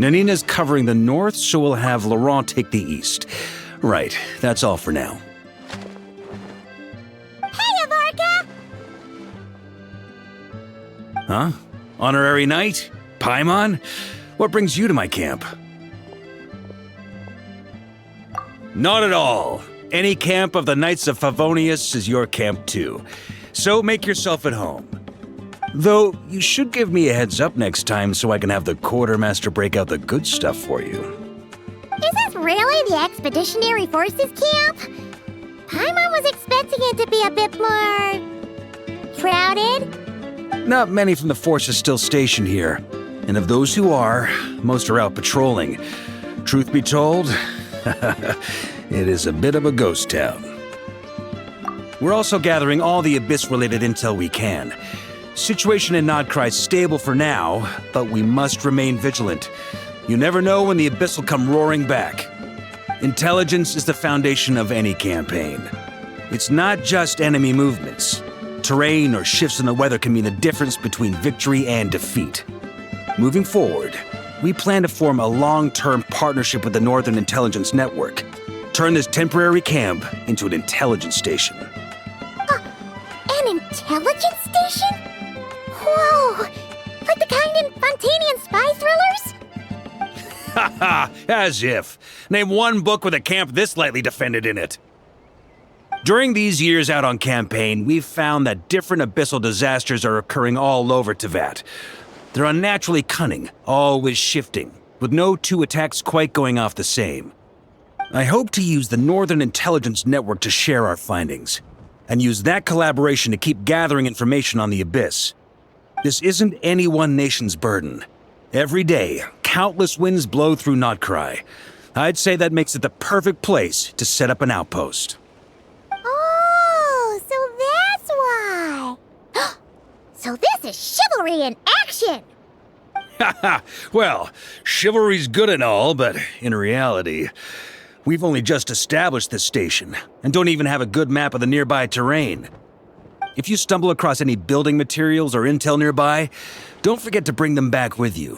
Nanina's covering the north, so we'll have Laurent take the east. Right, that's all for now. Hey, Varka! Huh? Honorary Knight? Paimon? What brings you to my camp? Not at all. Any camp of the Knights of Favonius is your camp too. So make yourself at home. Though, you should give me a heads up next time so I can have the quartermaster break out the good stuff for you. Is this really the Expeditionary Forces camp? Paimon was expecting it to be a bit more... crowded? Not many from the force are still stationed here. And of those who are, most are out patrolling. Truth be told, it is a bit of a ghost town. We're also gathering all the Abyss-related intel we can. Situation in Nodcry is stable for now, but we must remain vigilant. You never know when the Abyss will come roaring back. Intelligence is the foundation of any campaign. It's not just enemy movements. Terrain or shifts in the weather can mean the difference between victory and defeat. Moving forward, we plan to form a long-term partnership with the Northern Intelligence Network. Turn this temporary camp into an intelligence station. An intelligence station? Whoa! Like the kind in Fontanian spy thrillers? Haha, as if. Name one book with a camp this lightly defended in it. During these years out on campaign, we've found that different abyssal disasters are occurring all over Teyvat. They're unnaturally cunning, always shifting, with no two attacks quite going off the same. I hope to use the Northern Intelligence Network to share our findings, and use that collaboration to keep gathering information on the Abyss. This isn't any one nation's burden. Every day, countless winds blow through Nodcry. I'd say that makes it the perfect place to set up an outpost. Oh, so that's why. So this is chivalry in action! Haha, well, chivalry's good and all, but in reality, we've only just established this station, and don't even have a good map of the nearby terrain. If you stumble across any building materials or intel nearby, don't forget to bring them back with you.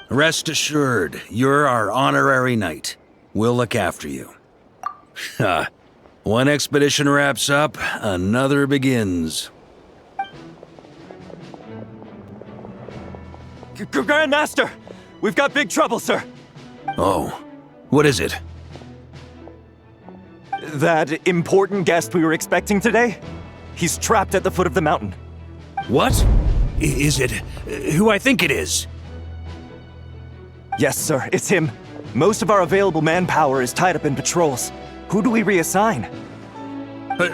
Rest assured, you're our honorary knight. We'll look after you. One expedition wraps up, another begins. Grandmaster! We've got big trouble, sir! Oh, what is it? That important guest we were expecting today? He's trapped at the foot of the mountain. What? Is it who I think it is? Yes, sir, it's him. Most of our available manpower is tied up in patrols. Who do we reassign?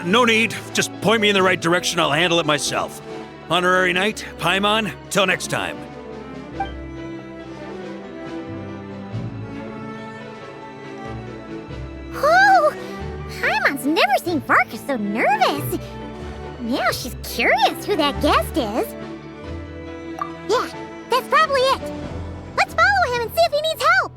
No need. Just point me in the right direction, I'll handle it myself. Honorary Knight, Paimon, till next time. Whoa! Paimon's never seen Varka so nervous. Now she's curious who that guest is. Yeah, that's probably it. Let's follow him and see if he needs help.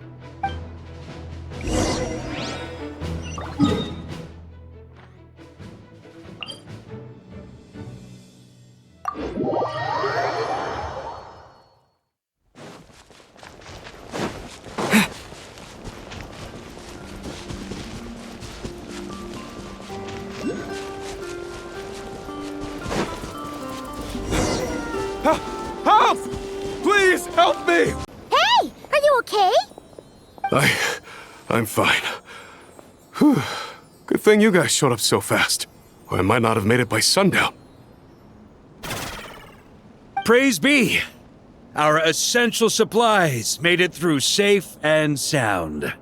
Help! Please help me! Hey, are you okay? I'm fine. Whew. Good thing you guys showed up so fast, or I might not have made it by sundown. Praise be! Our essential supplies made it through safe and sound.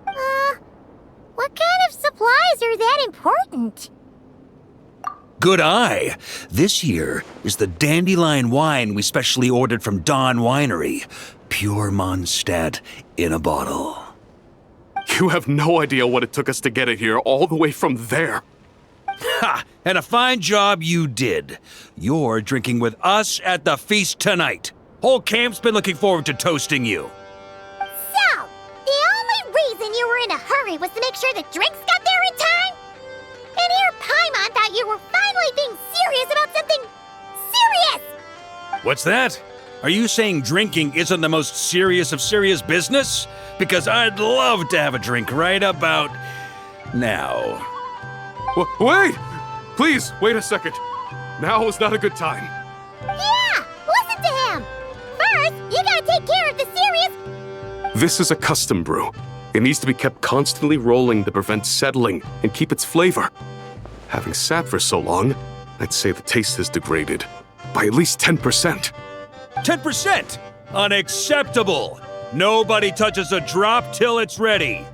What kind of supplies are that important? Good eye! This here is the dandelion wine we specially ordered from Dawn Winery. Pure Mondstadt in a bottle. You have no idea what it took us to get it here all the way from there. Ha! And a fine job you did. You're drinking with us at the feast tonight. Whole camp's been looking forward to toasting you. So, the only reason you were in a hurry was to make sure the drinks got there in time? And here Paimon thought you were finally being serious about something serious! What's that? Are you saying drinking isn't the most serious of serious business? Because I'd love to have a drink right about now. Wait! Please, wait a second. Now is not a good time. Yeah! Listen to him! First, you gotta take care of the serious... This is a custom brew. It needs to be kept constantly rolling to prevent settling and keep its flavor. Having sat for so long, I'd say the taste has degraded by at least 10%. 10%! Unacceptable! Nobody touches a drop till it's ready.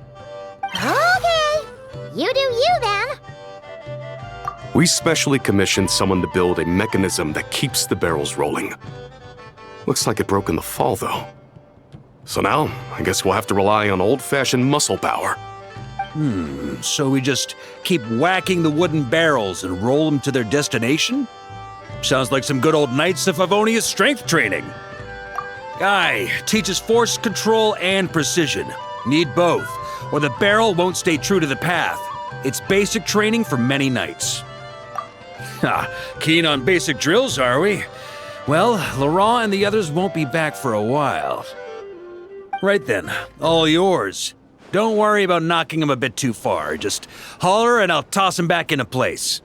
Okay. You do you, then. We specially commissioned someone to build a mechanism that keeps the barrels rolling. Looks like it broke in the fall, though. So now, I guess we'll have to rely on old-fashioned muscle power. So we just keep whacking the wooden barrels and roll them to their destination? Sounds like some good old Knights of Favonia's strength training. Guy teaches force control and precision. Need both, or the barrel won't stay true to the path. It's basic training for many knights. Ha, keen on basic drills, are we? Well, Laurent and the others won't be back for a while. Right then, all yours. Don't worry about knocking him a bit too far. Just holler and I'll toss him back into place.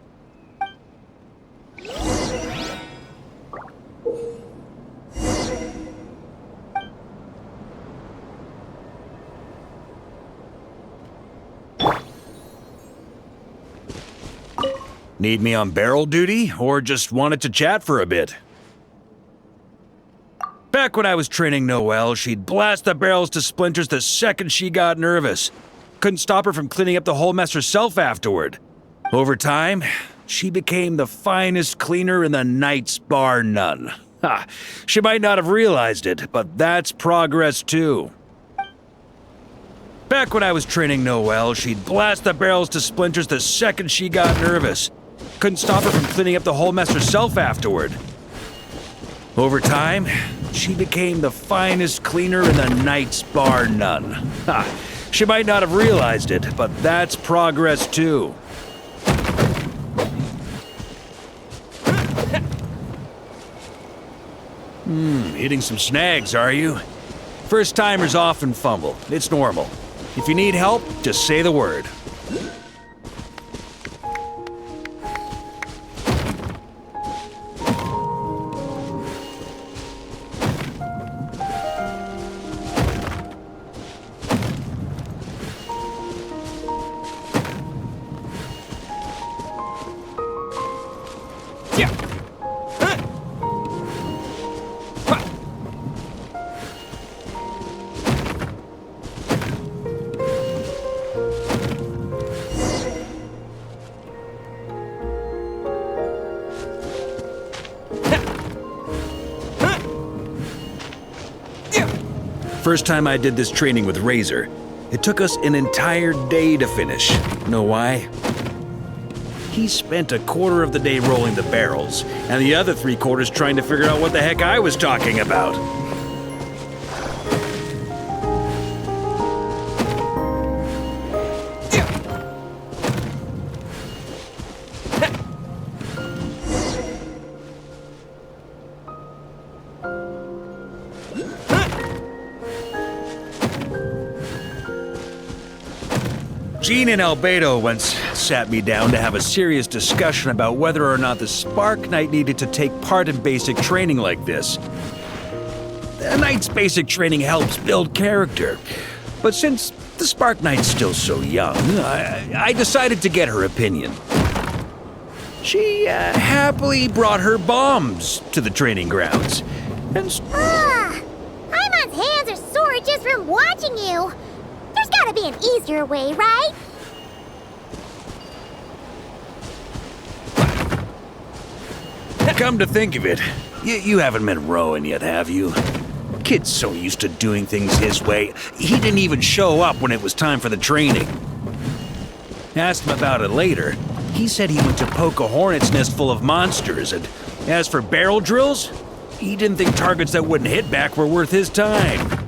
Need me on barrel duty, or just wanted to chat for a bit? Back when I was training Noelle, she'd blast the barrels to splinters the second she got nervous. Couldn't stop her from cleaning up the whole mess herself afterward. Over time, she became the finest cleaner in the Knights, bar none. Ha! She might not have realized it, but that's progress too. Back when I was training Noelle, she'd blast the barrels to splinters the second she got nervous. Couldn't stop her from cleaning up the whole mess herself afterward. Over time, she became the finest cleaner in the Knights, bar none. Ha! She might not have realized it, but that's progress too. Hitting some snags, are you? First-timers often fumble. It's normal. If you need help, just say the word. First time I did this training with Razor, it took us an entire day to finish. Know why? He spent a quarter of the day rolling the barrels, and the other 3/4 trying to figure out what the heck I was talking about. Jean and Albedo once sat me down to have a serious discussion about whether or not the Spark Knight needed to take part in basic training like this. The Knight's basic training helps build character, but since the Spark Knight's still so young, I decided to get her opinion. She happily brought her bombs to the training grounds, and Paimon's hands are sore just from watching you. There's gotta be an easier way, right? come to think of it, you haven't met Rowan yet, have you? Kid's so used to doing things his way, he didn't even show up when it was time for the training. Asked him about it later. He said he went to poke a hornet's nest full of monsters, and as for barrel drills, he didn't think targets that wouldn't hit back were worth his time.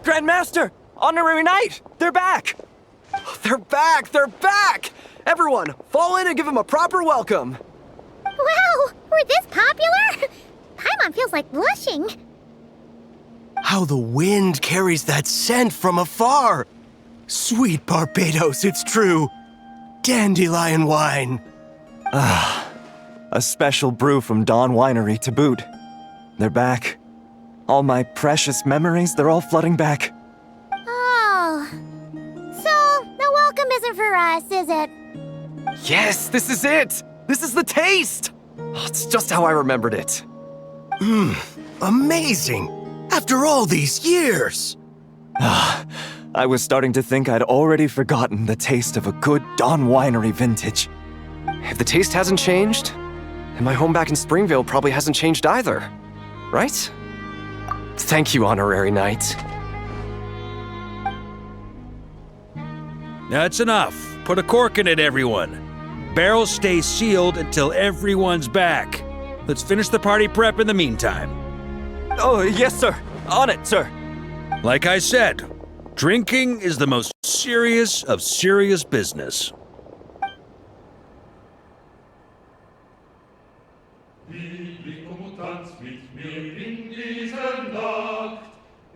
Grandmaster! Honorary Knight! They're back! They're back! They're back! Everyone, fall in and give them a proper welcome. Wow, we're this popular? Paimon feels like blushing. How the wind carries that scent from afar. Sweet Barbados, it's true. Dandelion wine. A special brew from Dawn Winery to boot. They're back. All my precious memories, they're all flooding back. Oh. So, the welcome isn't for us, is it? Yes, this is it! This is the taste! Oh, it's just how I remembered it. Amazing. After all these years. I was starting to think I'd already forgotten the taste of a good Dawn Winery vintage. If the taste hasn't changed, then my home back in Springvale probably hasn't changed either. Right? Thank you, Honorary Knight. That's enough. Put a cork in it, everyone. Barrels stay sealed until everyone's back. Let's finish the party prep in the meantime. Oh, yes, sir. On it, sir. Like I said, drinking is the most serious of serious business. Lieblich komm und tanz mit mir in dieser Nacht,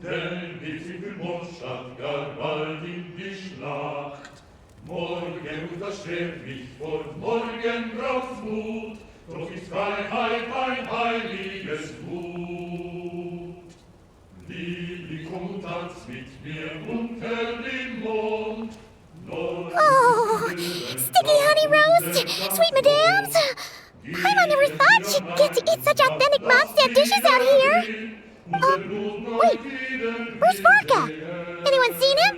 denn wir sind für Mondstadt gar bald in die Schlacht. Morgen ruft das Schwert mich vor, morgen braucht's Mut, doch ist Freiheit ein heiliges Gut. Lieblich komm und tanz mit mir unter dem Mond. Oh, sticky honey roast, sweet madams. Paimon never thought she'd get to eat such authentic Mondstadt dishes out here. Wait, where's Varka? Anyone seen him?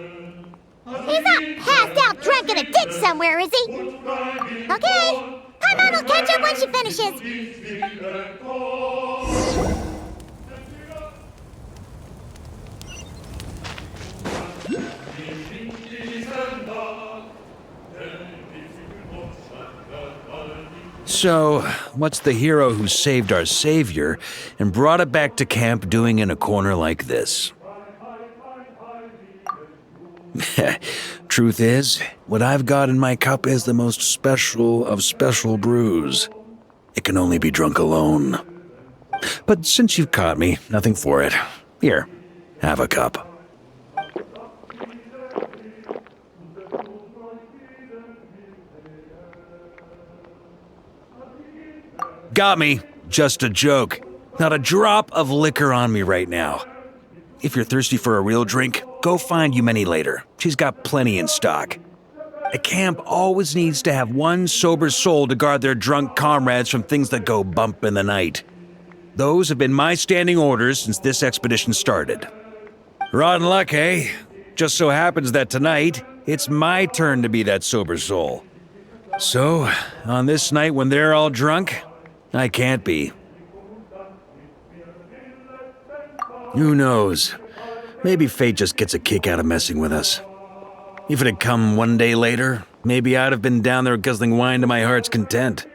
He's not passed out drunk in a ditch somewhere, is he? Okay, Paimon will catch up when she finishes. So, what's the hero who saved our savior and brought it back to camp doing in a corner like this? Truth is, what I've got in my cup is the most special of special brews. It can only be drunk alone. But since you've caught me, nothing for it. Here, have a cup. Got me. Just a joke. Not a drop of liquor on me right now. If you're thirsty for a real drink, go find Yumeni later. She's got plenty in stock. A camp always needs to have one sober soul to guard their drunk comrades from things that go bump in the night. Those have been my standing orders since this expedition started. Rotten luck, eh? Just so happens that tonight, it's my turn to be that sober soul. So, on this night when they're all drunk, I can't be. Who knows? Maybe fate just gets a kick out of messing with us. If it had come one day later, maybe I'd have been down there guzzling wine to my heart's content.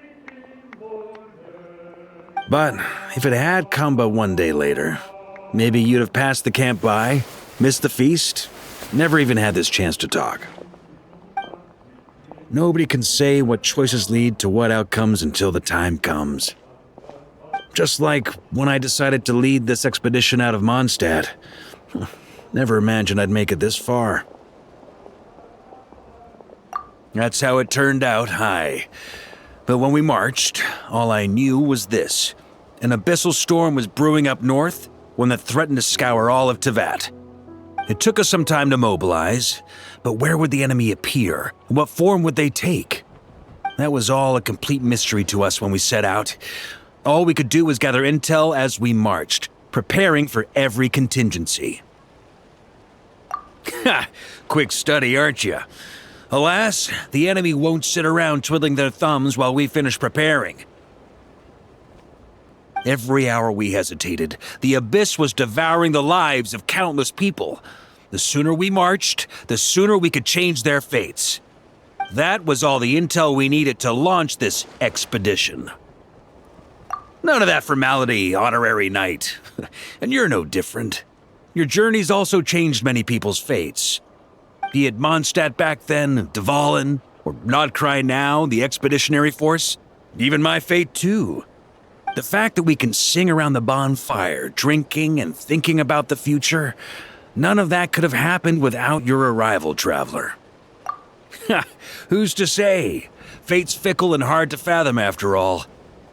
But if it had come but one day later, maybe you'd have passed the camp by, missed the feast, never even had this chance to talk. Nobody can say what choices lead to what outcomes until the time comes. Just like when I decided to lead this expedition out of Mondstadt. Never imagined I'd make it this far. That's how it turned out, aye. But when we marched, all I knew was this. An abyssal storm was brewing up north, one that threatened to scour all of Tevat. It took us some time to mobilize, but where would the enemy appear? What form would they take? That was all a complete mystery to us when we set out. All we could do was gather intel as we marched, preparing for every contingency. Ha! Quick study, aren't you? Alas, the enemy won't sit around twiddling their thumbs while we finish preparing. Every hour we hesitated, the abyss was devouring the lives of countless people. The sooner we marched, the sooner we could change their fates. That was all the intel we needed to launch this expedition. None of that formality, Honorary Knight. And you're no different. Your journey's also changed many people's fates. Be it Mondstadt back then, Dvalin, or Nodcry now, the Expeditionary Force. Even my fate, too. The fact that we can sing around the bonfire, drinking and thinking about the future, none of that could have happened without your arrival, traveler. Who's to say? Fate's fickle and hard to fathom after all.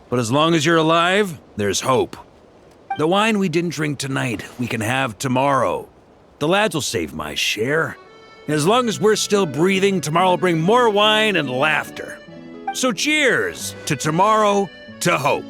But as long as you're alive, there's hope. The wine we didn't drink tonight, we can have tomorrow. The lads will save my share. As long as we're still breathing, tomorrow will bring more wine and laughter. So cheers to tomorrow, to hope.